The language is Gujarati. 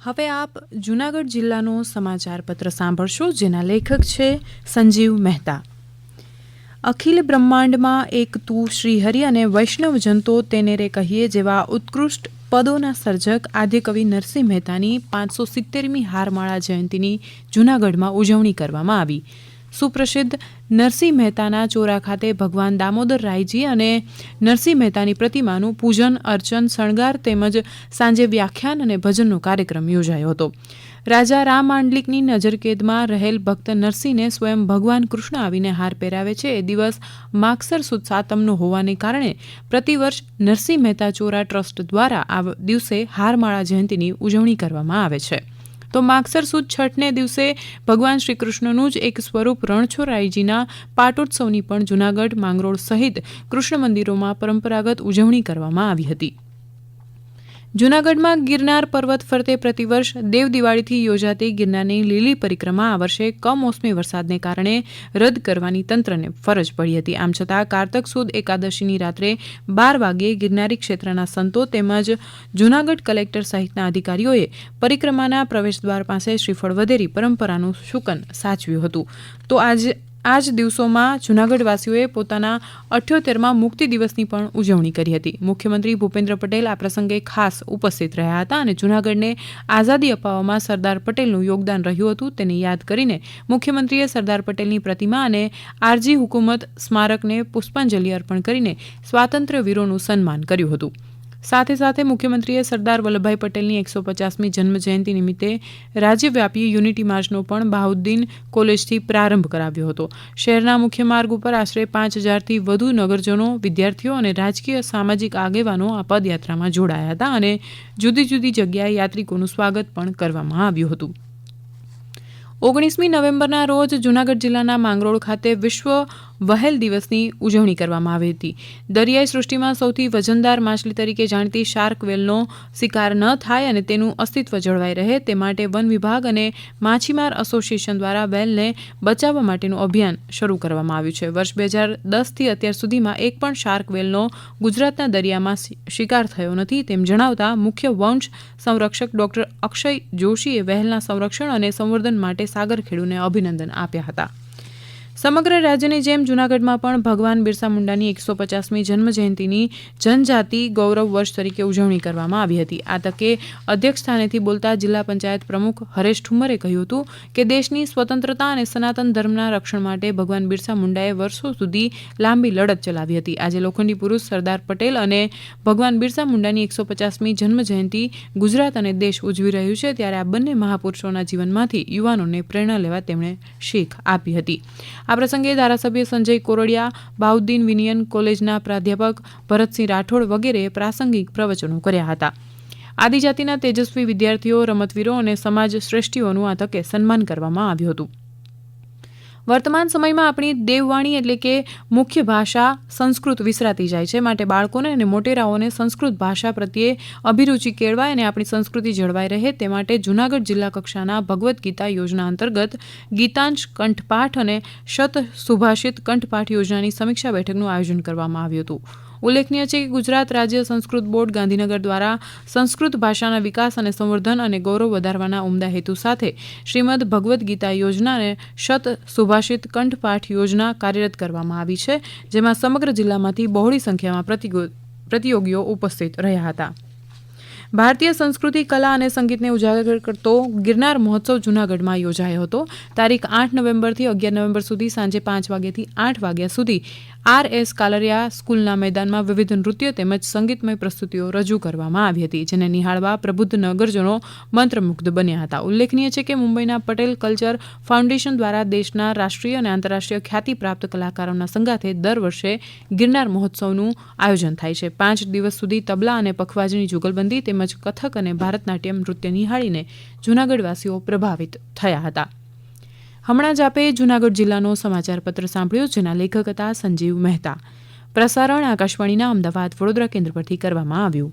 હવે આપ જૂનાગઢ જિલ્લાનો સમાચાર પત્ર સાંભળશો, જેના લેખક છે સંજીવ મહેતા. અખિલ બ્રહ્માંડમાં એક તું શ્રીહરિ અને વૈષ્ણવ જનતો તેને રે કહીએ જેવા ઉત્કૃષ્ટ પદોના સર્જક આદ્યકવિ નરસિંહ મહેતાની 570મી હારમાળા જયંતિની જૂનાગઢમાં ઉજવણી કરવામાં આવી. સુપ્રસિદ્ધ નરસિંહ મહેતાના ચોરા ખાતે ભગવાન દામોદર રાયજી અને નરસિંહ મહેતાની પ્રતિમાનું પૂજન અર્ચન શણગાર તેમજ સાંજે વ્યાખ્યાન અને ભજનનો કાર્યક્રમ યોજાયો હતો. રાજા રામ માંડલિકની નજરકેદમાં રહેલ ભક્ત નરસિંહને સ્વયં ભગવાન કૃષ્ણ આવીને હાર પહેરાવે છે. એ દિવસ માગસર સુદ સાતમનો હોવાને કારણે પ્રતિવર્ષ નરસિંહ મહેતા ચોરા ટ્રસ્ટ દ્વારા આ દિવસે હારમાળા જયંતિની ઉજવણી કરવામાં આવે છે. તો માગસર સુદ છઠને દિવસે ભગવાન શ્રી કૃષ્ણનું જ એક સ્વરૂપ રણછોડરાયજીના પાટોત્સવની પણ જૂનાગઢ, માંગરોળ સહિત કૃષ્ણ મંદિરોમાં પરંપરાગત ઉજવણી કરવામાં આવી હતી. જૂનાગઢમાં ગિરનાર પર્વત ફરતે પ્રતિવર્ષ દેવ દિવાળીથી યોજાતી ગિરનારની લીલી પરિક્રમા આ વર્ષે કમોસમી વરસાદને કારણે રદ કરવાની તંત્રને ફરજ પડી હતી. આમ છતાં કારતક સુદ એકાદશીની રાત્રે 12 વાગ્યે ગિરનારી ક્ષેત્રના સંતો તેમજ જૂનાગઢ કલેક્ટર સહિતના અધિકારીઓએ પરિક્રમાના પ્રવેશદ્વાર પાસે શ્રીફળ વધેરી પરંપરાનું શુકન સાચવ્યું હતું. તો આ જ દિવસોમાં જૂનાગઢવાસીઓએ પોતાના 78માં મુક્તિ દિવસની પણ ઉજવણી કરી હતી. મુખ્યમંત્રી ભૂપેન્દ્ર પટેલ આ પ્રસંગે ખાસ ઉપસ્થિત રહ્યા હતા અને જૂનાગઢને આઝાદી અપાવવામાં સરદાર પટેલનું યોગદાન રહ્યું હતું તેને યાદ કરીને મુખ્યમંત્રીએ સરદાર પટેલની પ્રતિમા અને આરજી હુકુમત સ્મારકને પુષ્પાંજલિ અર્પણ કરીને સ્વાતંત્ર્ય વીરોનું સન્માન કર્યું હતું. સાથે સાથે મુખ્યમંત્રીએ સરદાર વલ્લભભાઈ પટેલની 150મી જન્મજયંતિ નિમિત્તે રાજ્યવ્યાપી યુનિટી માર્ચનો પણ બહાઉદ્દીન કોલેજથી પ્રારંભ કરાવ્યો હતો. શહેરના મુખ્ય માર્ગ ઉપર આશરે 5000થી વધુ નગરજનો, વિદ્યાર્થીઓ અને રાજકીય સામાજિક આગેવાનો આ પદયાત્રામાં જોડાયા હતા અને જુદી જુદી જગ્યાએ યાત્રિકોનું સ્વાગત પણ કરવામાં આવ્યું હતું. 19મી નવેમ્બરના રોજ જૂનાગઢ જિલ્લાના માંગરોળ ખાતે વિશ્વ વહેલ દિવસની ઉજવણી કરવામાં આવી હતી. દરિયાઈ સૃષ્ટિમાં સૌથી વજનદાર માછલી તરીકે જાણીતી શાર્ક વેલનો શિકાર ન થાય અને તેનું અસ્તિત્વ જળવાઈ રહે તે માટે વન વિભાગ અને માછીમાર એસોસિએશન દ્વારા વેલને બચાવવા માટેનું અભિયાન શરૂ કરવામાં આવ્યું છે. વર્ષ 2010થી અત્યાર સુધીમાં એક પણ શાર્ક વેલનો ગુજરાતના દરિયામાં શિકાર થયો નથી તેમ જણાવતા મુખ્ય વંશ સંરક્ષક ડોક્ટર અક્ષય જોશીએ વહેલના સંરક્ષણ અને સંવર્ધન માટે સાગરખેડૂને અભિનંદન આપ્યા હતા. સમગ્ર રાજ્યની જેમ જૂનાગઢમાં પણ ભગવાન બિરસા મુંડાની 150મી જન્મજયંતિની જનજાતિ ગૌરવ વર્ષ તરીકે ઉજવણી કરવામાં આવી હતી. આ તકે અધ્યક્ષ સ્થાનેથી બોલતા જિલ્લા પંચાયત પ્રમુખ હરેશ ઠુમ્મરે કહ્યું હતું કે દેશની સ્વતંત્રતા અને સનાતન ધર્મના રક્ષણ માટે ભગવાન બિરસા મુંડાએ વર્ષો સુધી લાંબી લડત ચલાવી હતી. આજે લોખંડી પુરુષ સરદાર પટેલ અને ભગવાન બિરસા મુંડાની 150મી જન્મજયંતિ ગુજરાત અને દેશ ઉજવી રહ્યું છે ત્યારે આ બંને મહાપુરુષોના જીવનમાંથી યુવાનોને પ્રેરણા લેવા તેમણે શીખ આપી હતી. આ પ્રસંગે ધારાસભ્ય સંજય કોરડિયા, બહાઉદ્દીન વિનયન કોલેજના પ્રાધ્યાપક ભરતસિંહ રાઠોડ વગેરેએ પ્રાસંગિક પ્રવચનો કર્યા હતા. આદિજાતિના તેજસ્વી વિદ્યાર્થીઓ, રમતવીરો અને સમાજ શ્રેષ્ઠીઓનું આ તકે સન્માન કરવામાં આવ્યું હતું. વર્તમાન સમયમાં આપણી દેવવાણી એટલે કે મુખ્ય ભાષા સંસ્કૃત વિસરાતી જાય છે. માટે બાળકોને અને મોટેરાઓને સંસ્કૃત ભાષા પ્રત્યે અભિરુચિ કેળવાય અને આપણી સંસ્કૃતિ જળવાઈ રહે તે માટે જૂનાગઢ જિલ્લા કક્ષાના ભગવદ્ ગીતા યોજના અંતર્ગત ગીતાંશ કંઠપાઠ અને શત સુભાષિત કંઠપાઠ યોજનાની સમીક્ષા બેઠકનું આયોજન કરવામાં આવ્યું હતું. ઉલ્લેખનીય છે કે ગુજરાત રાજ્ય સંસ્કૃત બોર્ડ ગાંધીનગર દ્વારા સંસ્કૃત ભાષાના વિકાસ અને સંવર્ધન અને ગૌરવ વધારવાના ઉમદા હેતુ સાથે શ્રીમદ ભગવદ્ ગીતા યોજના અને શત સુભાષિત કંઠપાઠ યોજના કાર્યરત કરવામાં આવી છે, જેમાં સમગ્ર જિલ્લામાંથી બહોળી સંખ્યામાં પ્રતિયોગીઓ ઉપસ્થિત રહ્યા હતા. ભારતીય સંસ્કૃતિ, કલા અને સંગીતને ઉજાગર કરતો ગિરનાર મહોત્સવ જૂનાગઢમાં યોજાયો હતો. તારીખ 8 નવેમ્બરથી 11 નવેમ્બર સુધી સાંજે 5 વાગ્યાથી 8 વાગ્યા સુધી RS કાલરિયા સ્કૂલના મેદાનમાં વિવિધ નૃત્ય તેમજ સંગીતમય પ્રસ્તુતિઓ રજૂ કરવામાં આવી હતી, જેને નિહાળવા પ્રબુદ્ધ નગરજનો મંત્રમુગ્ધ બન્યા હતા. ઉલ્લેખનીય છે કે મુંબઈના પટેલ કલ્ચર ફાઉન્ડેશન દ્વારા દેશના રાષ્ટ્રીય અને આંતરરાષ્ટ્રીય ખ્યાતિ પ્રાપ્ત કલાકારોના સંગાથે દર વર્ષે ગિરનાર મહોત્સવનું આયોજન થાય છે. 5 દિવસ સુધી તબલા અને પખવાજની જુગલબંધી તેમજ કથક અને ભારતનાટ્યમ નૃત્ય નિહાળીને જૂનાગઢવાસીઓ પ્રભાવિત થયા હતા. હમણાં જ આપે જૂનાગઢ જિલ્લાનો સમાચાર પત્ર સાંભળ્યો, જેના લેખક હતા સંજીવ મહેતા. પ્રસારણ આકાશવાણીના અમદાવાદ વડોદરા કેન્દ્ર પરથી કરવામાં આવ્યું.